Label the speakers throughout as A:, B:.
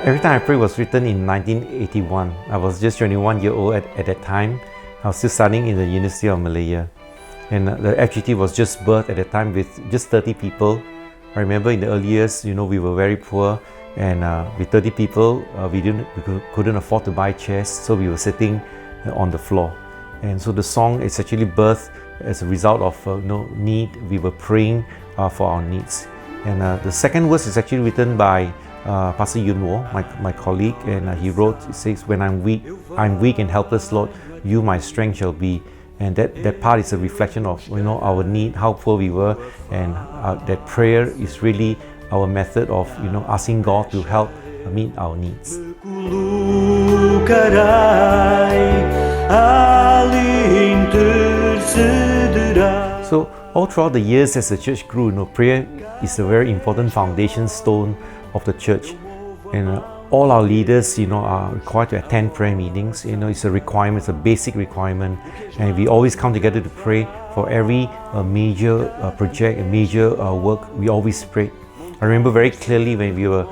A: Every Time I Pray was written in 1981. I was just 21 years old at that time. I was still studying in the University of Malaya. And the FGT was just birthed at that time with just 30 people. I remember in the early years, we were very poor, and with 30 people, we couldn't afford to buy chairs, so we were sitting on the floor. And so the song is actually birthed as a result of need. We were praying for our needs. And the second verse is actually written by Pastor Yeoh, my colleague, and he wrote, it says, "When I'm weak and helpless, Lord, you my strength shall be." And that part is a reflection of our need, how poor we were, and that prayer is really our method of asking God to help meet our needs. So all throughout the years as the church grew, prayer is a very important foundation stone of the church, and all our leaders, are required to attend prayer meetings. It's a requirement, it's a basic requirement, and we always come together to pray for every major project, a major work. We always pray. I remember very clearly when we were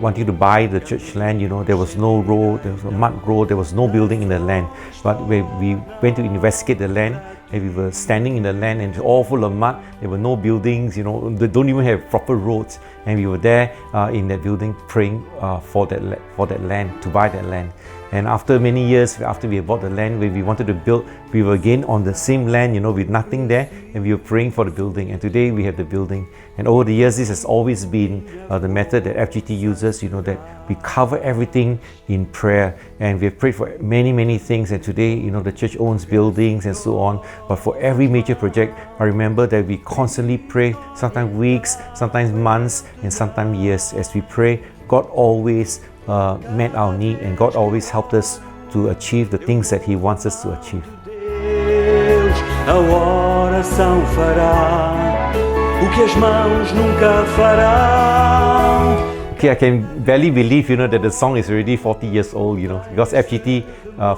A: wanting to buy the church land. There was no road, there was a mud road, there was no building in the land. But when we went to investigate the land, and we were standing in the land and it's all full of mud, there were no buildings, they don't even have proper roads, and we were there in that building praying for that land, to buy that land. And after many years, after we had bought the land, when we wanted to build, we were again on the same land, with nothing there, and we were praying for the building. And today we have the building. And over the years, this has always been the method that FGT uses, that we cover everything in prayer. And we have prayed for many, many things. And today, the church owns buildings and so on. But for every major project, I remember that we constantly pray, sometimes weeks, sometimes months, and sometimes years. As we pray, God always met our need, and God always helped us to achieve the things that He wants us to achieve.
B: A oração fará o que as mãos nunca farão.
A: Okay, I can barely believe, that the song is already 40 years old, because FGT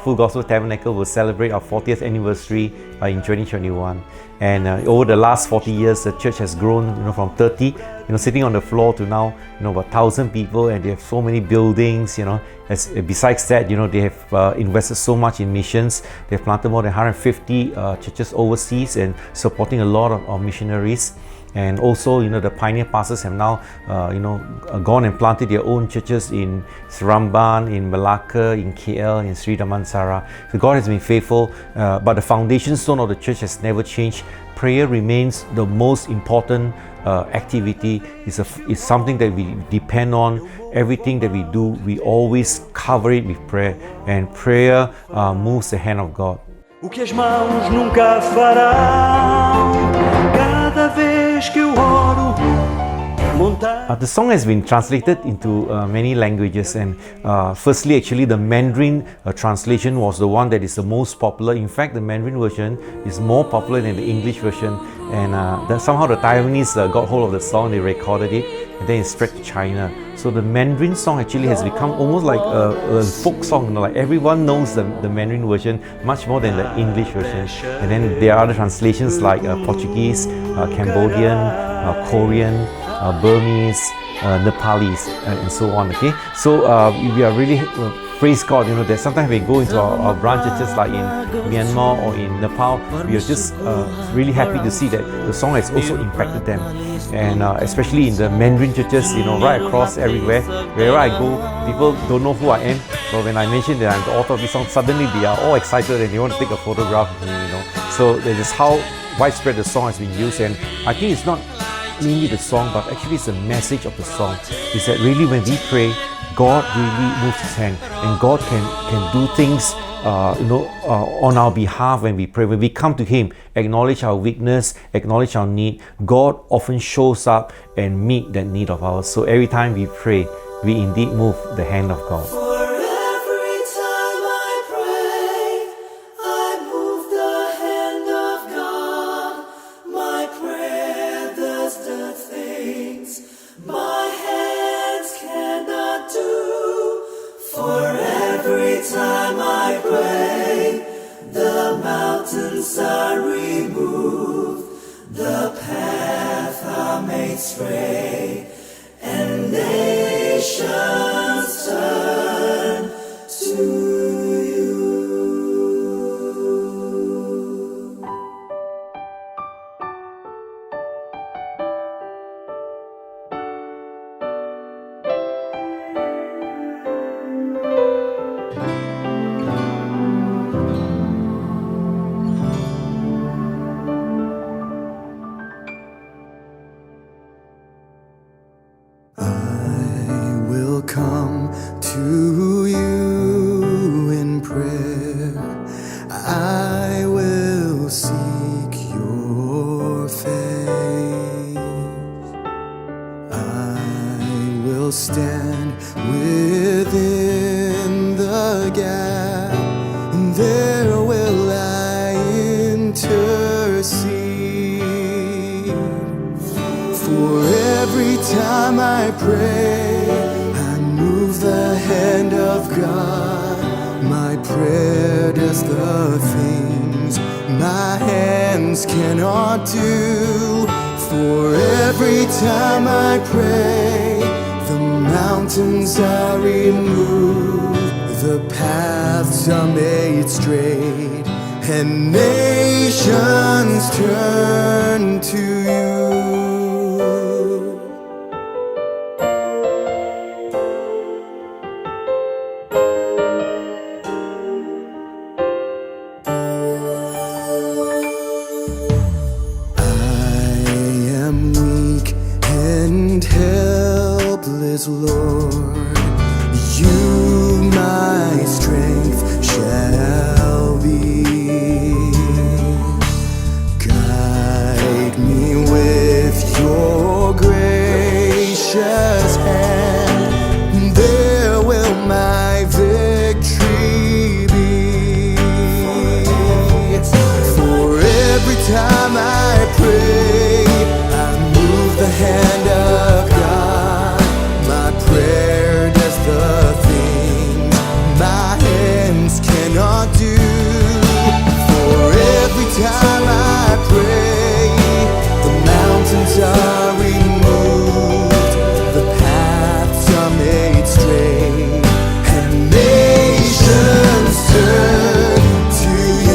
A: Full Gospel Tabernacle will celebrate our 40th anniversary in 2021. And over the last 40 years, the church has grown, from 30, sitting on the floor to now, about 1,000 people, and they have so many buildings, besides that, they have invested so much in missions. They've planted more than 150 churches overseas and supporting a lot of missionaries. And also, the pioneer pastors have now, gone and planted their own churches in Seremban, in Malacca, in KL, in Sri Damansara. So God has been faithful, but the foundation stone of the church has never changed. Prayer remains the most important activity. It's something that we depend on. Everything that we do, we always cover it with prayer, and prayer moves the hand of God.
B: O que as mãos nunca farão, cada vez que eu oro.
A: The song has been translated into many languages, and firstly, actually, the Mandarin translation was the one that is the most popular. In fact, the Mandarin version is more popular than the English version, and somehow the Taiwanese got hold of the song, they recorded it, and then it spread to China. So the Mandarin song actually has become almost like a folk song. Like everyone knows the Mandarin version much more than the English version. And then there are other translations like Portuguese, Cambodian, Korean, Burmese, Nepalese, and so on. Okay, so we are really praise God. That sometimes we go into our branch churches like in Myanmar or in Nepal, we are just really happy to see that the song has also impacted them, and especially in the Mandarin churches, right across everywhere. Wherever I go, people don't know who I am, but when I mention that I'm the author of this song, suddenly they are all excited and they want to take a photograph with me. So that is how widespread the song has been used, and I think it's not mainly the song, but actually it's the message of the song. Is that really when we pray, God really moves His hand, and God can do things on our behalf when we pray. When we come to Him, acknowledge our weakness, acknowledge our need, God often shows up and meet that need of ours. So every time we pray, we indeed move the hand of God.
B: Time I pray, the mountains are removed, the path are made straight, and nations listen to you. Come to you in prayer. I will seek your face. I will stand within the gap, and there will I intercede. For every time I pray, the hand of God, my prayer does the things my hands cannot do. For every time I pray, the mountains are removed, the paths are made straight, and nations turn to you. Lord, you my strength shall be. Guide me with your gracious hand, there will my victory be. For every time I pray, I move the hand of God. Prayer does the things my hands cannot do. For every time I pray, the mountains are removed, the paths are made straight, and nations turn to you.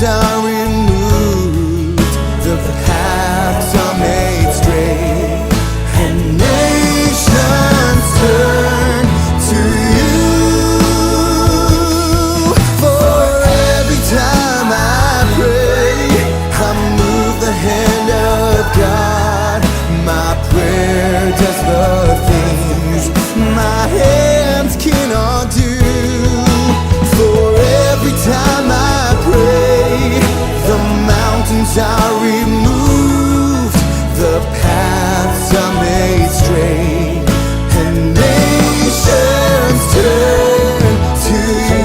B: Are removed, the paths are made straight, and nations turn to you. For every time I pray, I move the hand of God. My prayer does the things my hands cannot do. For every time I pray, the mountains are removed, the paths are made straight, and nations turn to you.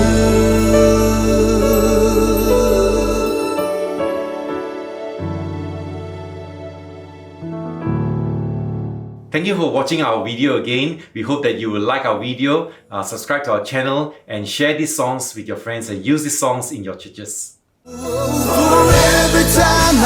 A: Thank you for watching our video again. We hope that you will like our video, subscribe to our channel, and share these songs with your friends and use these songs in your churches.
B: For every time